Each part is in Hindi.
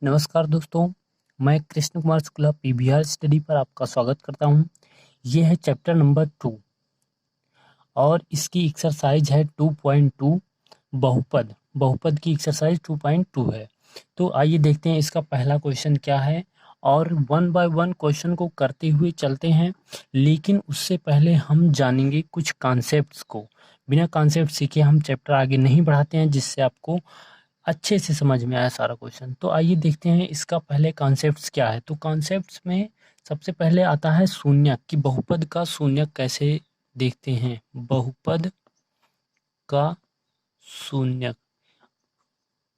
नमस्कार दोस्तों, मैं कृष्ण कुमार शुक्ला पीवीआर स्टडी पर आपका स्वागत करता हूं। ये है चैप्टर नंबर 2 और इसकी एक्सरसाइज है 2.2 बहुपद। बहुपद की एक्सरसाइज 2.2 है। तो आइए देखते हैं इसका पहला क्वेश्चन क्या है और वन बाय वन क्वेश्चन को करते हुए चलते हैं। लेकिन उससे पहले हम जानेंगे कुछ कॉन्सेप्ट्स को। बिना कॉन्सेप्ट सीखे हम चैप्टर आगे नहीं बढ़ाते हैं, जिससे आपको अच्छे से समझ में आया सारा क्वेश्चन। तो आइए देखते हैं इसका पहले कॉन्सेप्ट्स क्या है। तो कॉन्सेप्ट्स में सबसे पहले आता है शून्यक, कि बहुपद का शून्यक कैसे देखते हैं। बहुपद का शून्यक,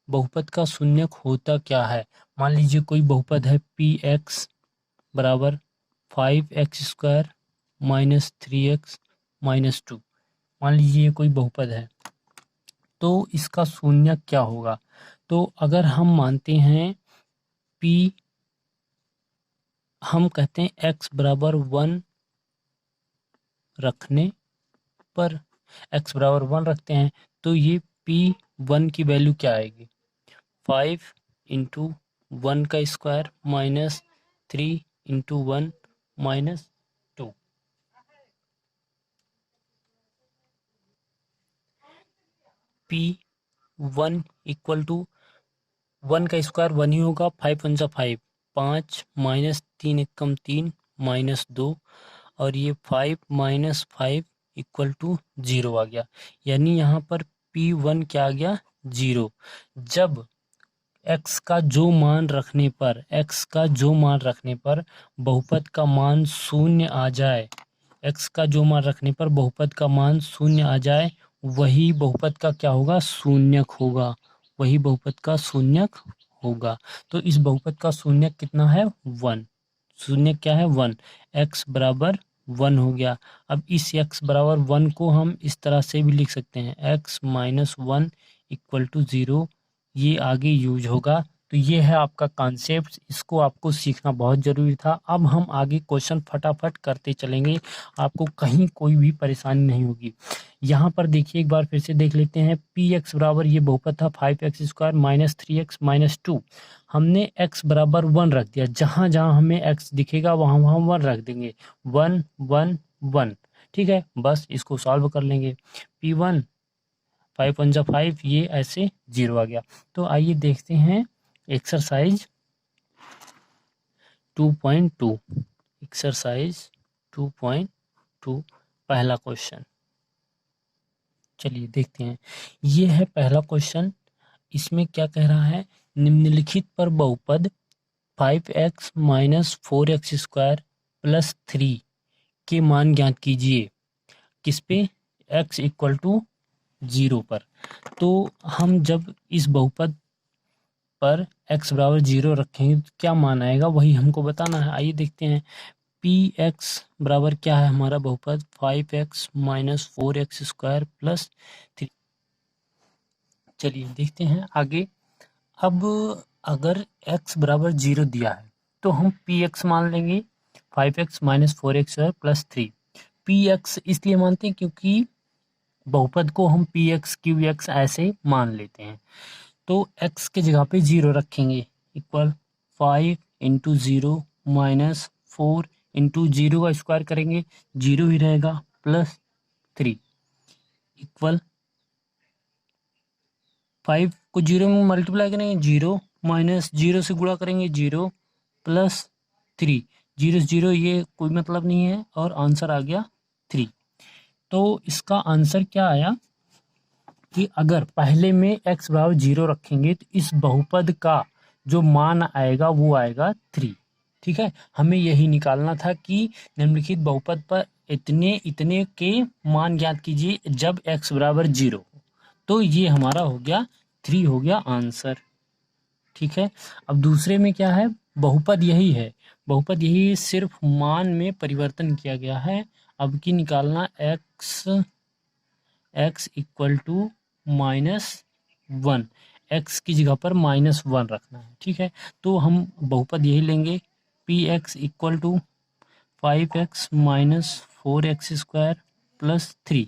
बहुपद का शून्यक होता क्या है। मान लीजिए कोई बहुपद है पी एक्स बराबर 5x² माइनस 3x माइनस 2। मान लीजिए ये कोई बहुपद है, तो इसका शून्यक क्या होगा। तो अगर हम मानते हैं p, हम कहते हैं x बराबर 1 रखने पर, x बराबर 1 रखते हैं तो ये p1 की वैल्यू क्या आएगी, 5 इंटू 1 का square minus 3 into 1 minus 2। p1 equal to 1 का स्क्वायर 1 ही होगा, 5 1 जा 5, 5 माइनस 3 एकम 3 माइनस 2, और ये 5 माइनस 5 इक्वल टू 0 आ गया। यानी यहाँ पर p1 क्या आ गया, 0। जब x का जो मान रखने पर, x का जो मान रखने पर बहुपद का मान शून्य आ जाए, x का जो मान रखने पर बहुपद का मान शून्य आ जाए, वही बहुपद का क्या होगा, शून्यक होगा। वही बहुपद का शून्यक होगा। तो इस बहुपद का शून्यक कितना है, 1। शून्य क्या है, 1। x बराबर 1 हो गया। अब इस x बराबर 1 को हम इस तरह से भी लिख सकते हैं, x माइनस 1 इक्वल टू 0। ये आगे यूज होगा। तो ये है आपका कॉन्सेप्ट, इसको आपको सीखना बहुत ज़रूरी था। अब हम आगे क्वेश्चन फटाफट करते चलेंगे, आपको कहीं कोई भी परेशानी नहीं होगी। यहाँ पर देखिए, एक बार फिर से देख लेते हैं। पी एक्स बराबर, ये बहुपद था 5x² माइनस 3x माइनस 2। हमने x बराबर 1 रख दिया। जहाँ जहाँ हमें x दिखेगा वहाँ वहाँ 1 रख देंगे, 1 1 1। ठीक है, बस इसको सॉल्व कर लेंगे। p1 5 1 जा 5, ये ऐसे 0 आ गया। तो आइए देखते हैं एक्सरसाइज 2.2। एक्सरसाइज 2.2 पहला क्वेश्चन, चलिए देखते हैं। ये है पहला क्वेश्चन। इसमें क्या कह रहा है, निम्नलिखित पर बहुपद 5x माइनस 4x² प्लस 3 के मान ज्ञात कीजिए। किस पे, x इक्वल टू 0 पर। तो हम जब इस बहुपद पर x बराबर 0 रखेंगे तो क्या मान आएगा, वही हमको बताना है। आइए देखते हैं। पी एक्स बराबर क्या है हमारा बहुपद, 5x माइनस 4x² प्लस 3। चलिए देखते हैं आगे। अब अगर x बराबर 0 दिया है तो हम पी एक्स मान लेंगे, 5x minus 4x² plus 3। P x इसलिए मानते हैं क्योंकि बहुपद को हम पी एक्स क्यू एक्स ऐसे मान लेते हैं। तो x के जगह पे 0 रखेंगे, इक्वल 5 इंटू 0 माइनस 4 इंटू 0 का स्क्वायर करेंगे, 0 ही रहेगा, प्लस 3 इक्वल 5 को 0 में मल्टीप्लाई करेंगे, 0 माइनस 0 से गुणा करेंगे, 0 प्लस 3। 0 0 ये कोई मतलब नहीं है, और आंसर आ गया 3। तो इसका आंसर क्या आया कि अगर पहले में x बराबर 0 रखेंगे तो इस बहुपद का जो मान आएगा वो आएगा 3। ठीक है, हमें यही निकालना था कि निम्नलिखित बहुपद पर इतने इतने के मान ज्ञात कीजिए जब x बराबर 0। तो ये हमारा हो गया 3, हो गया आंसर। ठीक है, अब दूसरे में क्या है, बहुपद यही है, बहुपद यही, सिर्फ मान में परिवर्तन किया गया है। अब की निकालना x इक्वल टू -1, x की जगह पर -1 रखना है। ठीक है, तो हम बहुपद यही लेंगे, p x equal to 5x minus 4x² plus 3।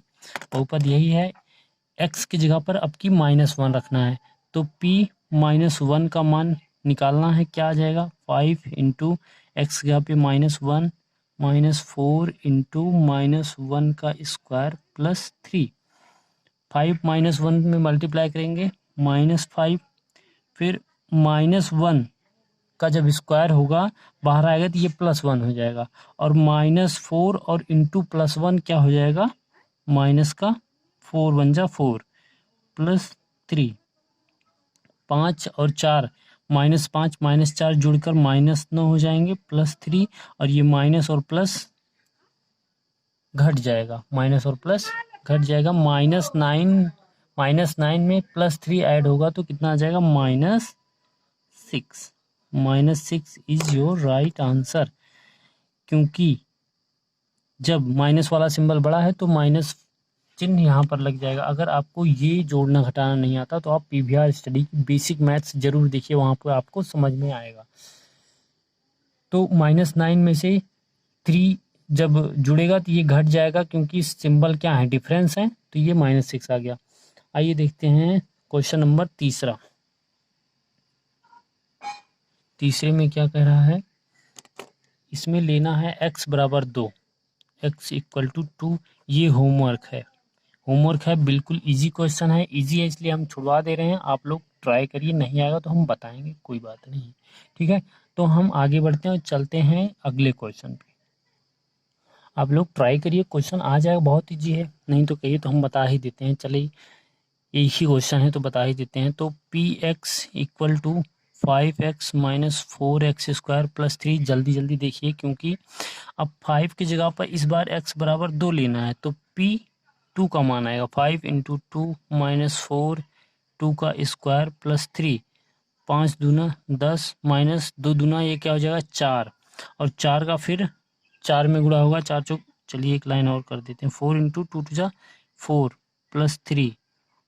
बहुपद यही है, x की जगह पर अब की -1 रखना है। तो p -1 का मान निकालना है, क्या आ जाएगा 5 इंटू एक्स जगह पे -1 -4 इंटू -1 का स्क्वायर प्लस 3। 5 -1 में मल्टीप्लाई करेंगे -5, फिर -1 का जब स्क्वायर होगा बाहर आएगा तो ये +1 हो जाएगा, और -4 और इंटू +1 क्या हो जाएगा, माइनस का 4 बन जा 4 प्लस 3, 5 और 4 -5 -4 जुड़कर -9 हो जाएंगे, +3, और ये माइनस और प्लस घट जाएगा, माइनस और प्लस घट जाएगा, -9 में +3 ऐड होगा तो कितना आ जाएगा -6। -6 इज योर राइट आंसर, क्योंकि जब माइनस वाला सिंबल बड़ा है तो माइनस चिन्ह यहाँ पर लग जाएगा। अगर आपको ये जोड़ना घटाना नहीं आता तो आप पीवीआर स्टडी की बेसिक मैथ्स जरूर देखिए, वहाँ पर आपको समझ में आएगा। तो -9 में से 3 जब जुड़ेगा तो ये घट जाएगा, क्योंकि सिंबल क्या है, डिफरेंस है, तो ये -6 आ गया। आइए देखते हैं क्वेश्चन नंबर तीसरा। तीसरे में क्या कह रहा है, इसमें लेना है x बराबर 2, x इक्वल टू 2। ये होमवर्क है, बिल्कुल इजी क्वेश्चन है, इजी है इसलिए हम छुड़वा दे रहे हैं। आप लोग ट्राई करिए, नहीं आएगा तो हम बताएंगे, कोई बात नहीं, ठीक है। तो हम आगे बढ़ते हैं और चलते हैं अगले क्वेश्चन पे। आप लोग ट्राई करिए, क्वेश्चन आ जाएगा, बहुत इजी है, नहीं तो कहिए तो हम बता ही देते हैं। चलिए एक ही क्वेश्चन है तो बता ही देते हैं। तो px equal to 5x minus 4x square plus 3, जल्दी जल्दी देखिए, क्योंकि अब 5 की जगह पर इस बार x बराबर 2 लेना है, तो p 2 का मान आएगा 5 इंटू 2 माइनस 4 2 का स्क्वायर प्लस 3, 5 दूना 10 माइनस 2 दूना ये क्या हो जाएगा 4, और 4 का फिर 4 में गुणा होगा, 4 चौक, चलिए एक लाइन और कर देते हैं, 4 इंटू 2 टू जा 4 प्लस 3,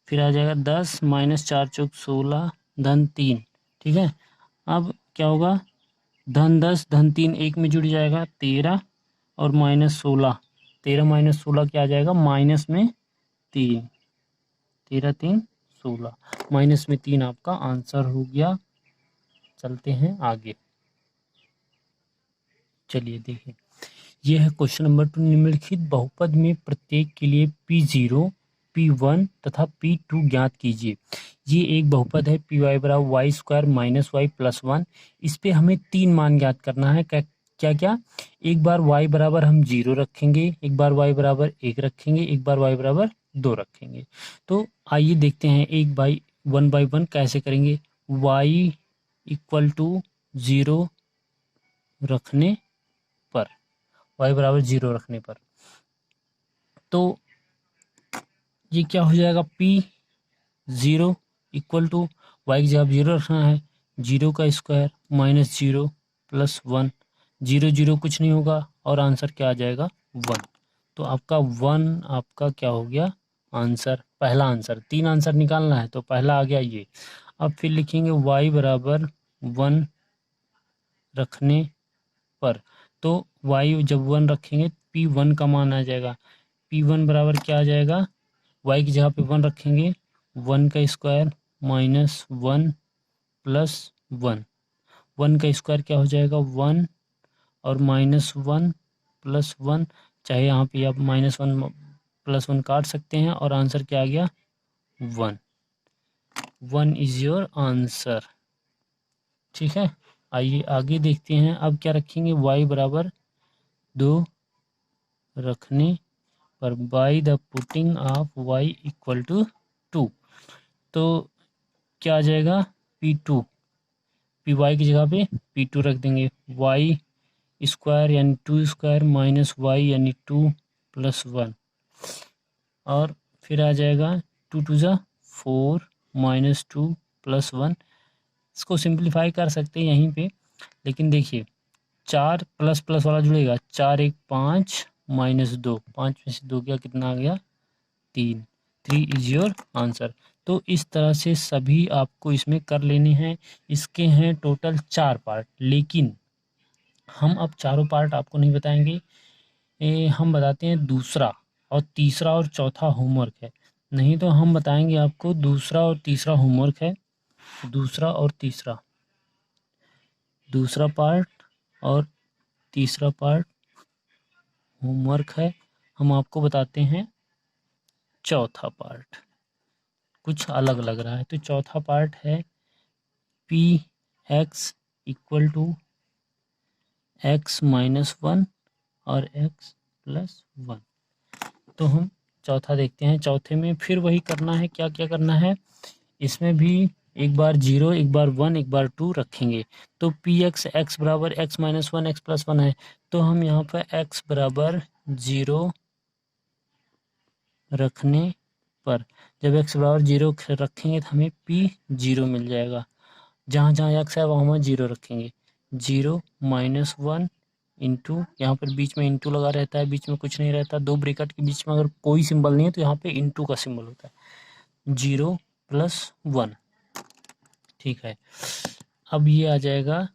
फिर आ जाएगा 10 माइनस 4 चौक 16 धन 3, ठीक है। अब क्या होगा, धन 10 धन 3 एक में जुड़ जाएगा 13, और -16, 13 माइनस 16 क्या आ जाएगा, माइनस में 3, 13 3 16, माइनस में 3 आपका आंसर हो गया। चलते हैं आगे, चलिए देखें, यह है क्वेश्चन नंबर 2। निम्नलिखित बहुपद में प्रत्येक के लिए P0, P1 तथा P2 ज्ञात कीजिए। ये एक बहुपद है, पी वाई बराबर y square minus y plus 1। इस पे हमें 3 मान ज्ञात करना है। क्या क्या, एक बार y बराबर हम 0 रखेंगे, एक बार y बराबर 1 रखेंगे, एक बार y बराबर 2 रखेंगे। तो आइए देखते हैं एक बाई 1 बाई 1 कैसे करेंगे। y इक्वल टू 0 रखने पर, y बराबर 0 रखने पर, तो ये क्या हो जाएगा, P0 इक्वल टू वाई की जगह 0 रखना है, 0 का स्क्वायर माइनस 0 प्लस 1, 0 0 कुछ नहीं होगा, और आंसर क्या आ जाएगा 1। तो आपका 1 आपका क्या हो गया आंसर, पहला आंसर। 3 आंसर निकालना है तो पहला आ गया ये। अब फिर लिखेंगे y बराबर 1 रखने पर, तो y जब 1 रखेंगे P1 का मान आ जाएगा, P1 बराबर क्या आ जाएगा, y की जगह पे 1 रखेंगे, 1 का स्क्वायर माइनस 1 प्लस 1, 1 का स्क्वायर क्या हो जाएगा 1, और -1 प्लस 1, चाहे यहाँ पे आप -1 प्लस 1 काट सकते हैं, और आंसर क्या आ गया 1। 1 इज योर आंसर, ठीक है। आइए आगे देखते हैं, अब क्या रखेंगे, y बराबर 2 रखने पर, by the putting of y equal to 2, तो क्या आ जाएगा P2, Py की जगह पे P2 रख देंगे, y स्क्वायर यानी 2 स्क्वायर माइनस वाई यानी 2 प्लस 1, और फिर आ जाएगा 2 टू जा 4 माइनस 2 प्लस 1। इसको सिंप्लीफाई कर सकते हैं यहीं पे, लेकिन देखिए 4 प्लस प्लस वाला जुड़ेगा, 4 1 5 माइनस 2, 5 में से 2 गया, कितना आ गया 3, 3 इज योर आंसर। तो इस तरह से सभी आपको इसमें कर लेने हैं। इसके हैं टोटल 4 पार्ट, लेकिन हम अब चारों पार्ट आपको नहीं बताएंगे, हम बताते हैं दूसरा और तीसरा और चौथा होमवर्क है, नहीं तो हम बताएंगे आपको दूसरा और तीसरा होमवर्क है, दूसरा और तीसरा, दूसरा पार्ट और तीसरा पार्ट होमवर्क है। हम आपको बताते हैं चौथा पार्ट, कुछ अलग लग रहा है। तो चौथा पार्ट है p x equal to x minus one और एक्स प्लस वन। तो हम चौथा देखते हैं। चौथे में फिर वही करना है, क्या क्या करना है, इसमें भी एक बार 0, एक बार 1, एक बार 2 रखेंगे। तो पी एक्स एक्स बराबर x minus one x plus one है, तो हम यहाँ पर एक्स बराबर 0 रखने पर, जब एक्स बराबर 0 रखेंगे तो हमें पी 0 मिल जाएगा। जहाँ जहाँ एक्स है वहाँ हम 0 रखेंगे। 0 माइनस वन इंटू, यहाँ पर बीच में इंटू लगा रहता है, बीच में कुछ नहीं रहता। दो ब्रैकेट के बीच में अगर कोई सिंबल नहीं है तो यहाँ पे इंटू का सिंबल होता है। 0 प्लस 1, ठीक है। अब ये आ जाएगा,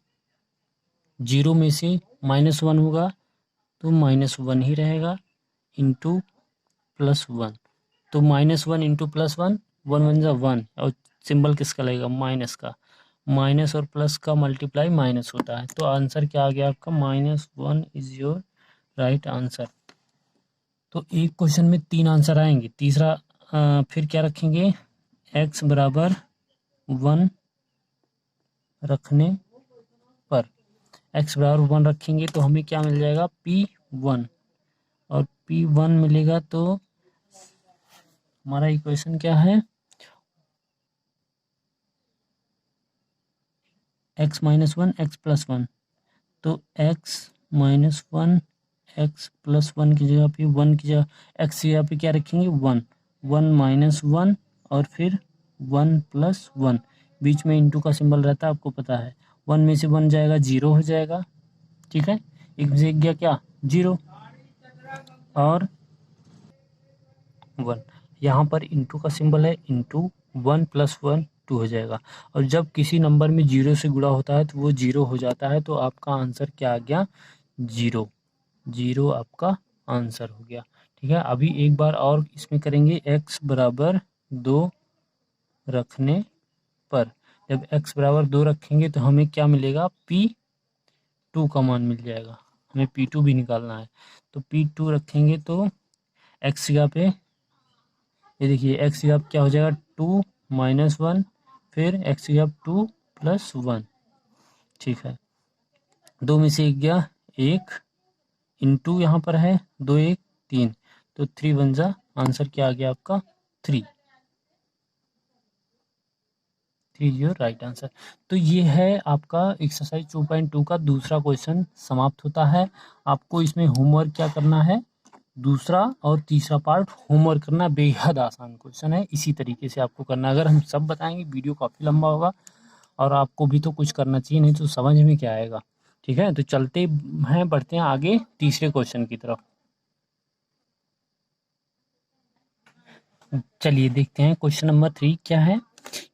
0 में से माइनस 1 होगा तो माइनस 1 ही रहेगा, इंटू प्लस 1। तो माइनस 1 इंटू प्लस 1, 1 वन जा 1, और सिंबल किसका लगेगा, माइनस का। माइनस और प्लस का मल्टीप्लाई माइनस होता है। तो आंसर क्या आ गया आपका, -1 इज योर राइट आंसर। तो एक क्वेश्चन में 3 आंसर आएंगे। तीसरा फिर क्या रखेंगे, x बराबर 1 रखने पर, x बराबर 1 रखेंगे तो हमें क्या मिल जाएगा, P1। और P1 मिलेगा तो हमारा इक्वेशन क्या है, x minus one x plus one. तो x minus one x plus one की जगह पे 1 की जगह x की जगह पे क्या रखेंगे, 1। 1 माइनस वन और फिर 1 प्लस वन, बीच में इंटू का सिंबल रहता है, आपको पता है। 1 में से 1 जाएगा 0 हो जाएगा, ठीक है। एक से एक गया क्या, 0 और 1। यहाँ पर इंटू का सिंबल है, इंटू 1 प्लस 1 2 हो जाएगा। और जब किसी नंबर में 0 से गुणा होता है तो वो 0 हो जाता है। तो आपका आंसर क्या आ गया, 0। 0 आपका आंसर हो गया, ठीक है। अभी एक बार और इसमें करेंगे, x बराबर 2 रखने पर। जब x बराबर 2 रखेंगे तो हमें क्या मिलेगा, P2 का मान मिल जाएगा। हमें P2 भी निकालना है। तो P2 रखेंगे तो x की जगह पे, ये देखिए x की जगह क्या हो जाएगा, 2 माइनस वन, फिर x की जगह 2 प्लस 1, ठीक है। 2 में से 1 गया 1, इंटू यहाँ पर है 2 1 3, तो 3 बन जा, आंसर क्या आ गया आपका, 3। 3 योर राइट आंसर। तो ये है आपका एक्सरसाइज 2.2 का दूसरा क्वेश्चन समाप्त होता है। आपको इसमें होमवर्क क्या करना है, दूसरा और तीसरा पार्ट होमवर्क करना। बेहद आसान क्वेश्चन है, इसी तरीके से आपको करना है। अगर हम सब बताएंगे वीडियो काफ़ी लंबा होगा और आपको भी तो कुछ करना चाहिए, नहीं तो समझ में क्या आएगा, ठीक है। तो चलते हैं, बढ़ते हैं आगे तीसरे क्वेश्चन की तरफ। चलिए देखते हैं क्वेश्चन नंबर 3 क्या है,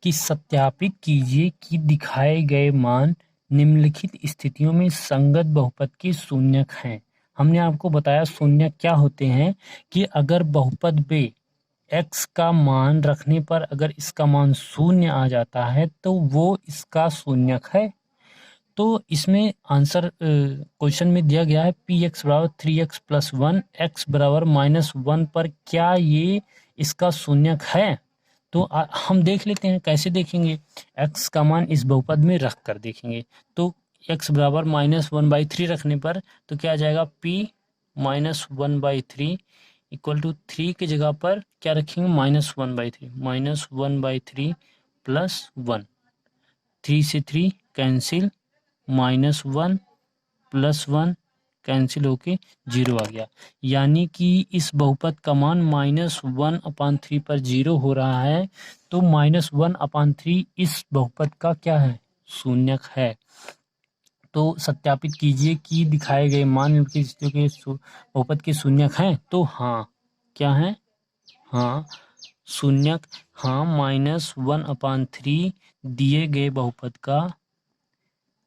कि सत्यापित कीजिए कि दिखाए गए मान निम्नलिखित स्थितियों में संगत बहुपद के शून्यक हैं। हमने आपको बताया शून्यक क्या होते हैं, कि अगर बहुपद में x का मान रखने पर अगर इसका मान शून्य आ जाता है तो वो इसका शून्यक है। तो इसमें आंसर क्वेश्चन में दिया गया है पी एक्स बराबर 3x प्लस 1, एक्स बराबर -1 पर क्या ये इसका शून्यक है। तो हम देख लेते हैं, कैसे देखेंगे, x का मान इस बहुपद में रख कर देखेंगे। तो x बराबर -1/3 रखने पर तो क्या आ जाएगा, p -1/3 इक्वल टू 3 की जगह पर क्या रखेंगे, -1/3, -1/3 प्लस 1, 3 से 3 कैंसिल, -1 प्लस 1 कैंसिल होके 0 आ गया। यानी कि इस बहुपद का मान -1/3 पर 0 हो रहा है। तो -1/3 इस बहुपद का क्या है, शून्यक है। तो सत्यापित कीजिए कि दिखाए गए मान निम्नलिखित के बहुपद के शून्यक हैं। तो हाँ, क्या है, हाँ शून्यक, हाँ -1/3 दिए गए बहुपद का,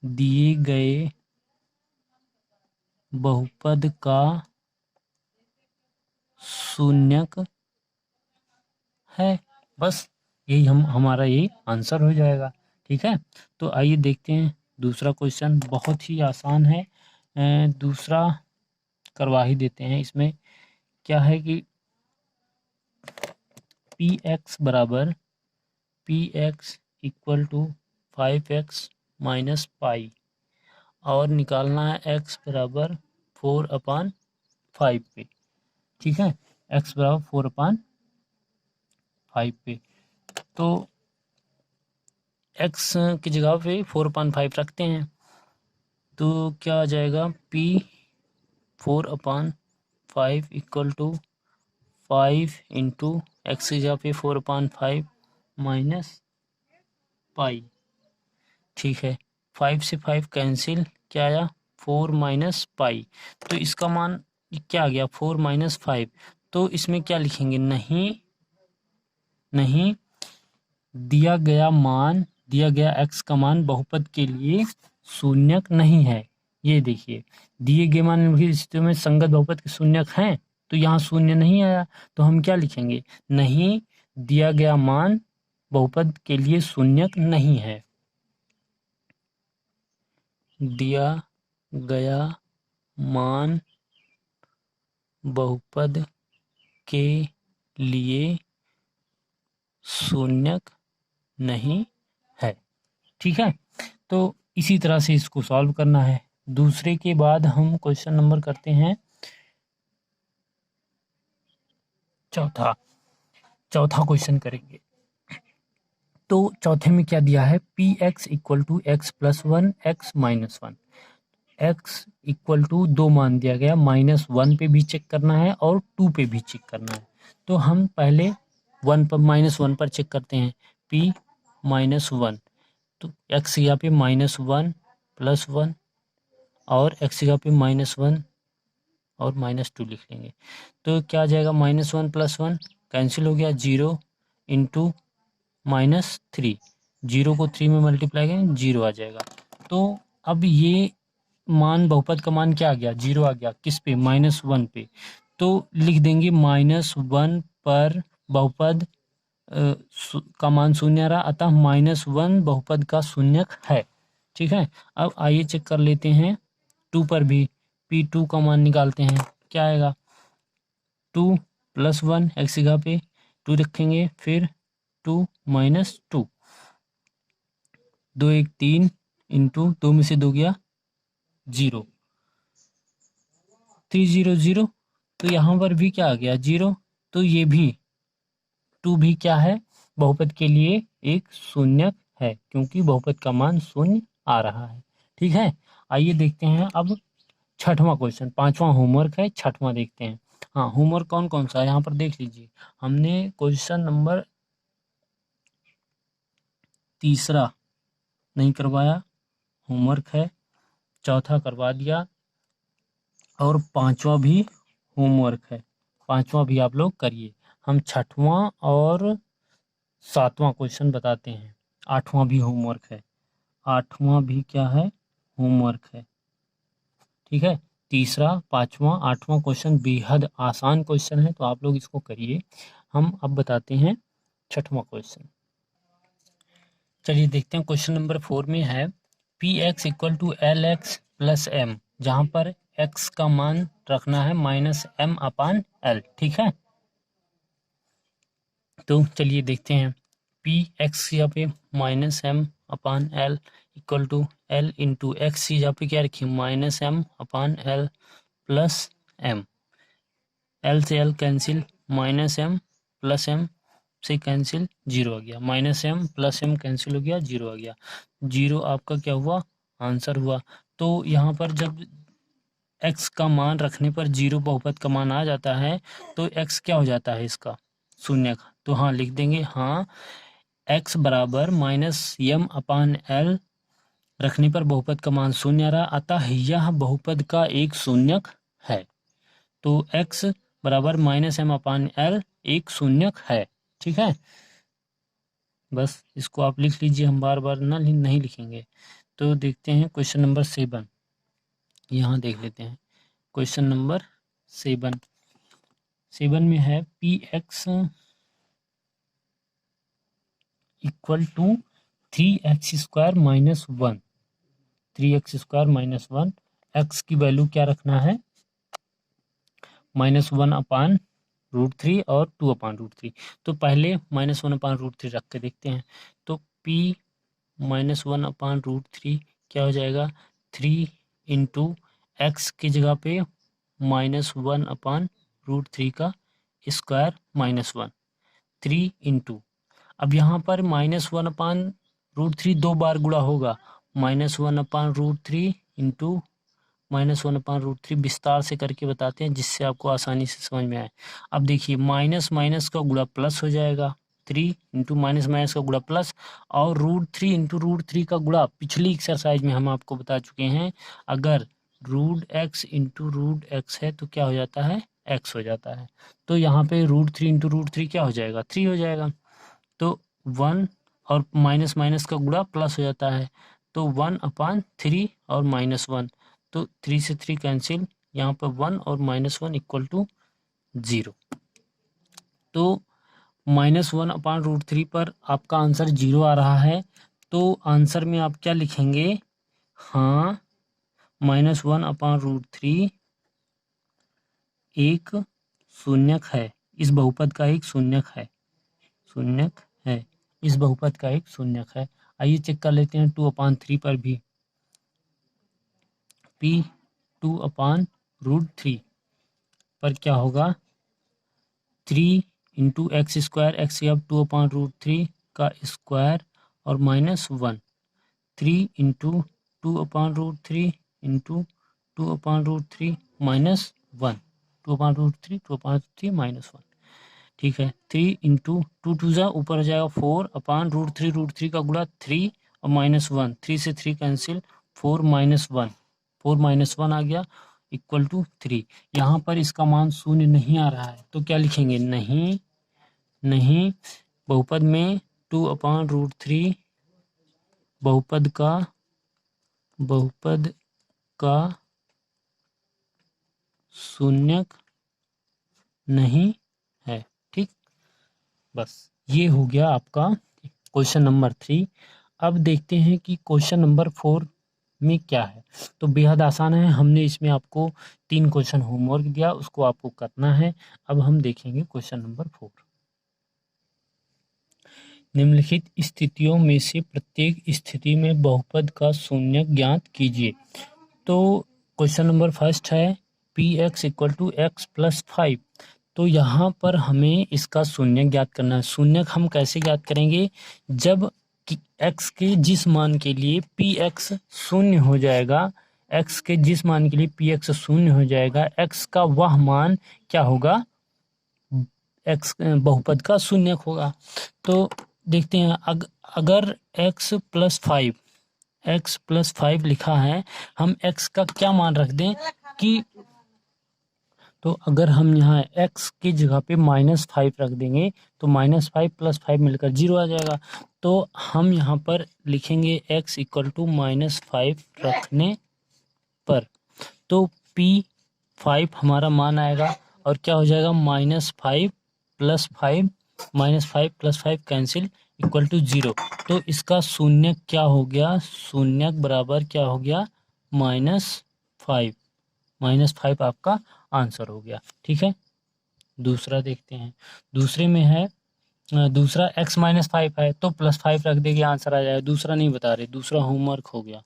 दिए गए बहुपद का शून्यक है। बस यही हमारा यही आंसर हो जाएगा, ठीक है। तो आइए देखते हैं दूसरा क्वेश्चन बहुत ही आसान है, दूसरा करवा ही देते हैं। इसमें क्या है कि पी एक्स बराबर p x equal to 5x minus pi और निकालना है x बराबर 4/5 पे। ठीक है, x बराबर 4/5 पे, तो x की जगह पे 4/5 रखते हैं, तो क्या आ जाएगा p 4/5 equal to 5 into x की जगह पे 4/5 माइनस पाई। ठीक है, 5 से 5 कैंसिल, क्या आया 4 माइनस पाई, तो इसका मान क्या आ गया 4 माइनस 5। तो इसमें क्या लिखेंगे, नहीं दिया गया x का मान बहुपद के लिए शून्यक नहीं है। ये देखिए, दिए गए मान की स्थिति में संगत बहुपद के शून्यक हैं, तो यहाँ शून्य नहीं आया, तो हम क्या लिखेंगे, नहीं दिया गया मान बहुपद के लिए शून्यक नहीं है। दिया गया मान बहुपद के लिए शून्यक नहीं है। ठीक है, तो इसी तरह से इसको सॉल्व करना है। दूसरे के बाद हम क्वेश्चन नंबर करते हैं चौथा क्वेश्चन करेंगे। तो चौथे में क्या दिया है, p x equal to x plus 1 x minus 1। X equal to 2 मान दिया गया, -1 पे भी चेक करना है और 2 पे भी चेक करना है। तो हम पहले -1 पर चेक करते हैं, p -1, तो x यहाँ पे -1 प्लस 1 और x यहाँ पे -1 और -2 लिख लेंगे, तो क्या आ जाएगा, -1 प्लस 1 कैंसिल हो गया, 0 इंटू -3, 0 को 3 में मल्टीप्लाई करें 0 आ जाएगा। तो अब ये मान बहुपद का मान क्या आ गया, 0 आ गया, किस पे, -1 पे, तो लिख देंगे -1 पर बहुपद का मान शून्य आ रहा, अतः -1 बहुपद का शून्यक है। ठीक है, अब आइए चेक कर लेते हैं 2 पर भी, p2 का मान निकालते हैं, क्या आएगा 2 प्लस 1, एक्स की जगह पे 2 रखेंगे, फिर 2 माइनस 2, 2 1 3 इंटू 2 में से 2 गया 0, 3 0 0, तो यहाँ पर भी क्या आ गया 0, तो ये भी 2 भी क्या है, बहुपद के लिए एक शून्यक है, क्योंकि बहुपद का मान शून्य आ रहा है। ठीक है, आइए देखते हैं अब छठवां क्वेश्चन, पांचवा होमवर्क है, छठवां देखते हैं। हाँ, होमवर्क कौन कौन सा है यहाँ पर देख लीजिए। हमने क्वेश्चन नंबर 3 नहीं करवाया, होमवर्क है, चौथा करवा दिया और 5वां भी होमवर्क है, 5वां भी आप लोग करिए। हम छठवां और 7वां क्वेश्चन बताते हैं, 8वां भी होमवर्क है, 8वां भी क्या है, होमवर्क है। ठीक है, 3, 5वां, 8वां क्वेश्चन बेहद आसान क्वेश्चन है, तो आप लोग इसको करिए। हम अब बताते हैं छठवां क्वेश्चन। चलिए देखते हैं, क्वेश्चन नंबर 4 में है p x equal to l x plus m, जहाँ पर x का मान रखना है -m/l। ठीक है, तो चलिए देखते हैं, पी एक्स यहाँ पे -m/l equal to l into x यहाँ पे क्या रखिए -m/l प्लस m, l से l cancel, -m plus m से कैंसिल 0 आ गया, -m प्लस m कैंसिल हो गया, 0 आ गया, 0 आपका क्या हुआ, आंसर हुआ। तो यहाँ पर जब x का मान रखने पर 0 बहुपद का मान आ जाता है, तो x क्या हो जाता है इसका, शून्य का, तो हाँ लिख देंगे, हाँ x बराबर -m/l रखने पर बहुपद का मान शून्य आ रहा, अतः यह बहुपद का एक शून्यक है। तो x बराबर -m/l एक शून्यक है। ठीक है, बस इसको आप लिख लीजिए, हम बार बार नहीं लिखेंगे। तो देखते हैं क्वेश्चन नंबर 7, यहाँ देख लेते हैं क्वेश्चन नंबर 7 में है p x equal to 3x² - 1, 3x² minus 1, x की वैल्यू क्या रखना है, -1/√3 और 2/√3। तो पहले -1/√3 रख के देखते हैं। तो p -1/√3 क्या हो जाएगा, 3 इंटू एक्स की जगह पे -1/√3 का स्क्वायर -1, 3 इंटू, अब यहाँ पर -1/√3 दो बार गुणा होगा, -1/√3 इंटू -1/√3 विस्तार से करके बताते हैं जिससे आपको आसानी से समझ में आए। अब देखिए माइनस माइनस का गुणा प्लस हो जाएगा, 3 इंटू माइनस माइनस का गुणा प्लस, और √3 इंटू √3 का गुणा पिछली एक्सरसाइज में हम आपको बता चुके हैं, अगर √x इंटू √x है तो क्या हो जाता है, x हो जाता है। तो यहाँ पे √3 इंटू √3 क्या हो जाएगा, 3 हो जाएगा। तो 1 और माइनस माइनस का गुणा प्लस हो जाता है, तो 1/3 और -1, तो 3 से 3 कैंसिल, यहाँ पर 1 और -1 इक्वल टू 0। तो -1/√3 पर आपका आंसर 0 आ रहा है। तो आंसर में आप क्या लिखेंगे, हाँ -1/√3 एक शून्यक है, इस बहुपद का एक शून्यक है, शून्यक है, इस बहुपद का एक शून्यक है। आइए चेक कर लेते हैं 2/3 पर भी, p 2/√3 पर क्या होगा, 3 इंटू x², एक्स अब 2/√3 का स्क्वायर और -1, 3 इंटू 2/√3 इंटू 2/√3 -1, 2/√3 -1, ठीक है। 3 इंटू 2 2 जा ऊपर हो जाएगा 4/√3, √3 का गुणा 3 और -1, 3 से 3 कैंसिल, 4 -1, 4 -1 आ गया इक्वल टू 3। यहाँ पर इसका मान शून्य नहीं आ रहा है तो क्या लिखेंगे, नहीं नहीं, बहुपद में 2/√3 बहुपद का शून्यक नहीं है, ठीक। बस ये हो गया आपका क्वेश्चन नंबर 3। अब देखते हैं कि क्वेश्चन नंबर 4 में क्या है। तो बेहद आसान है, हमने इसमें आपको 3 क्वेश्चन होमवर्क दिया, उसको आपको करना है। अब हम देखेंगे क्वेश्चन नंबर 4। निम्नलिखित स्थितियों में से प्रत्येक स्थिति में बहुपद का शून्यक ज्ञात कीजिए। तो क्वेश्चन नंबर फर्स्ट है px इक्वल टू x + 5। तो यहाँ पर हमें इसका शून्यक ज्ञात करना है। शून्यक हम कैसे ज्ञात करेंगे, जब x के जिस मान के लिए px शून्य हो जाएगा, x के जिस मान के लिए px शून्य हो जाएगा, x का वह मान क्या होगा, x बहुपद का शून्यक होगा। तो देखते हैं, अगर x + 5 लिखा है, हम x का क्या मान रख दें कि, तो अगर हम यहाँ x की जगह पे -5 रख देंगे तो -5 + 5 मिलकर 0 आ जाएगा। तो हम यहाँ पर लिखेंगे x इक्वल टू -5 रखने पर, तो p5 हमारा मान आएगा और क्या हो जाएगा, -5 + 5, -5 + 5 कैंसिल इक्वल टू 0। तो इसका शून्यक क्या हो गया, शून्यक बराबर क्या हो गया, -5, -5 आपका आंसर हो गया, ठीक है। दूसरा देखते हैं, दूसरे में है, दूसरा x -5 है तो +5 रख देंगे, आंसर आ जाएगा। दूसरा नहीं बता रहे, दूसरा होमवर्क हो गया,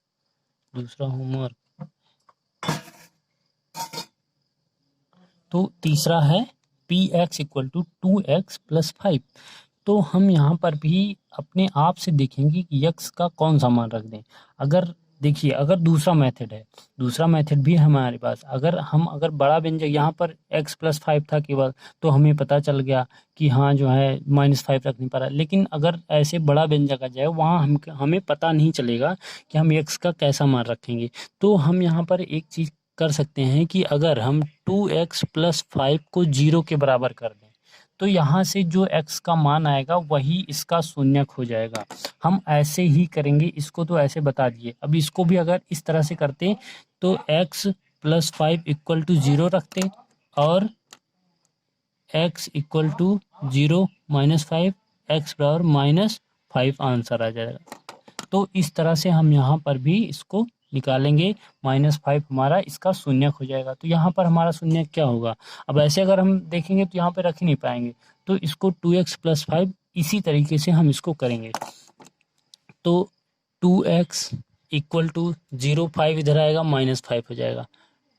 दूसरा होमवर्क। तो तीसरा है px इक्वल टू 2x + 5। तो हम यहाँ पर भी अपने आप से देखेंगे कि x का कौन सा मान रख दें। अगर देखिए, अगर दूसरा मेथड है, दूसरा मेथड भी है हमारे पास, अगर बड़ा व्यंजक यहाँ पर x + 5 था केवल, तो हमें पता चल गया कि हाँ जो है -5 रख नहीं पा रहा। लेकिन अगर ऐसे बड़ा व्यंजक आ जाए, वहाँ हमें पता नहीं चलेगा कि हम x का कैसा मान रखेंगे। तो हम यहाँ पर एक चीज़ कर सकते हैं कि अगर हम 2x + 5 को 0 के बराबर कर दें, तो यहाँ से जो x का मान आएगा वही इसका शून्यक हो जाएगा। हम ऐसे ही करेंगे, इसको तो ऐसे बता दिए। अब इसको भी अगर इस तरह से करते तो x + 5 इक्वल टू 0 रखते और x इक्वल टू 0 -5, x बराबर -5 आंसर आ जाएगा। तो इस तरह से हम यहाँ पर भी इसको निकालेंगे -5 हमारा इसका शून्यक हो जाएगा। तो यहाँ पर हमारा शून्यक क्या होगा? अब ऐसे अगर हम देखेंगे तो यहाँ पे रख ही नहीं पाएंगे, तो इसको 2x + 5 इसी तरीके से हम इसको करेंगे। तो 2x = 0, 5 इधर आएगा -5 हो जाएगा।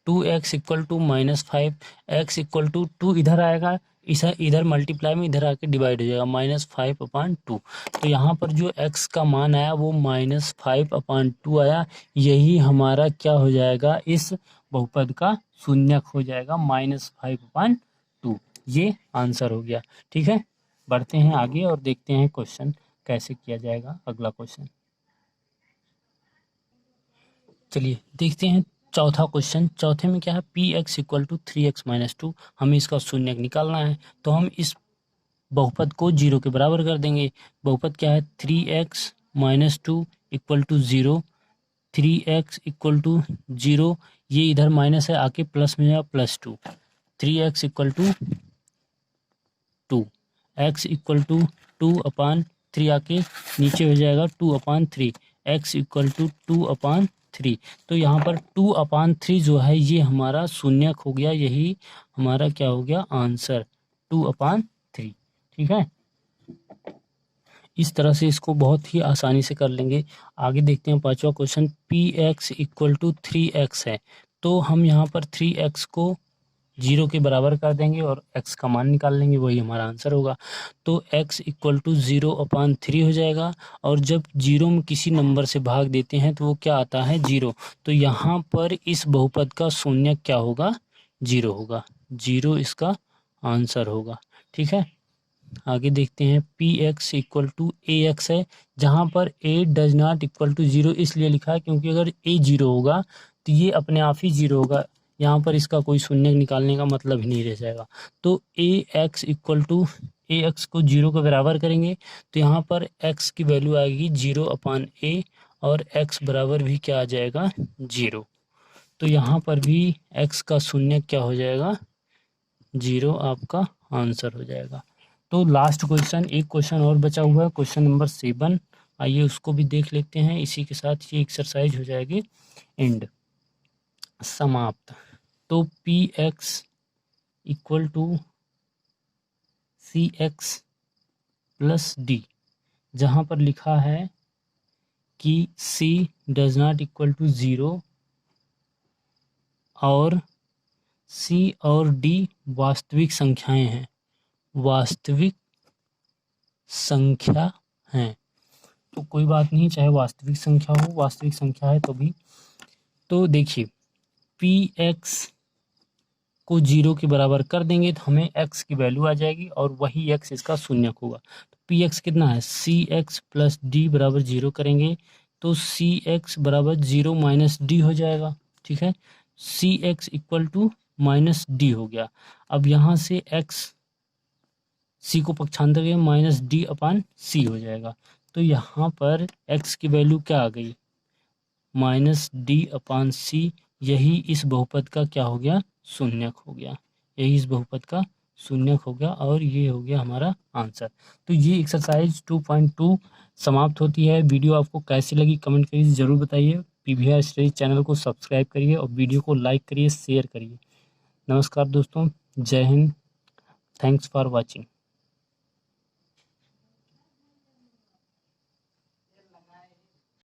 2x = -5, x = 2 इधर आएगा, इधर मल्टीप्लाई में इधर आके डिवाइड हो जाएगा -5/2। तो यहाँ पर जो x का मान आया वो -5/2 आया। यही हमारा क्या हो जाएगा? इस बहुपद का शून्यक हो जाएगा -5/2। ये आंसर हो गया। ठीक है, बढ़ते हैं आगे और देखते हैं क्वेश्चन कैसे किया जाएगा। अगला क्वेश्चन चलिए देखते हैं। चौथा क्वेश्चन, चौथे में क्या है? px = 3x - 2, हमें इसका शून्यक निकालना है। तो हम इस बहुपद को 0 के बराबर कर देंगे। बहुपद क्या है? 3x - 2 = 0, 3x = 0, ये इधर माइनस है आके प्लस में जाएगा +2, 3x = 2, x = 2/3 आके नीचे हो जाएगा 2/3, x = 2/3। तो यहाँ पर 2/3 जो है ये हमारा शून्यक हो गया। यही हमारा क्या हो गया? आंसर 2/3। ठीक है, इस तरह से इसको बहुत ही आसानी से कर लेंगे। आगे देखते हैं पांचवा क्वेश्चन, px = 3x है। तो हम यहाँ पर 3x को 0 के बराबर कर देंगे और x का मान निकाल लेंगे, वही हमारा आंसर होगा। तो x = 0/3 हो जाएगा, और जब 0 में किसी नंबर से भाग देते हैं तो वो क्या आता है? 0। तो यहाँ पर इस बहुपद का शून्यक क्या होगा? 0 होगा। 0 इसका आंसर होगा। ठीक है, आगे देखते हैं। px = ax है, जहाँ पर a does not equal to 0 इसलिए लिखा है क्योंकि अगर a 0 होगा तो ये अपने आप ही 0 होगा। यहाँ पर इसका कोई शून्यक निकालने का मतलब ही नहीं रह जाएगा। तो ax को 0 के बराबर करेंगे तो यहाँ पर x की वैल्यू आएगी 0/a, और x बराबर भी क्या आ जाएगा? 0। तो यहाँ पर भी x का शून्यक क्या हो जाएगा? 0 आपका आंसर हो जाएगा। तो लास्ट क्वेश्चन, एक क्वेश्चन और बचा हुआ है, क्वेश्चन नंबर 7। आइए उसको भी देख लेते हैं। इसी के साथ ये एक्सरसाइज हो जाएगी एंड, समाप्त। तो px = cx + d, जहाँ पर लिखा है कि c does not equal to 0 और c और d वास्तविक संख्याएं हैं, वास्तविक संख्या हैं। तो कोई बात नहीं, चाहे वास्तविक संख्या हो, वास्तविक संख्या है तो भी। तो देखिए, px को 0 के बराबर कर देंगे तो हमें x की वैल्यू आ जाएगी और वही x इसका शून्यक होगा। तो px कितना है? cx + d = 0 करेंगे तो cx = 0 - d हो जाएगा। ठीक है, cx = -d हो गया। अब यहाँ से x c को पक्षांतर के -d/c हो जाएगा। तो यहाँ पर x की वैल्यू क्या आ गई? -d/c। यही इस बहुपद का क्या हो गया? शून्यक हो गया। यही इस बहुपद का शून्यक हो गया और ये हो गया हमारा आंसर। तो ये एक्सरसाइज 2.2 समाप्त होती है। वीडियो आपको कैसी लगी कमेंट करिए, ज़रूर बताइए। PVR स्टडी चैनल को सब्सक्राइब करिए और वीडियो को लाइक करिए, शेयर करिए। नमस्कार दोस्तों, जय हिंद, थैंक्स फॉर वॉचिंग।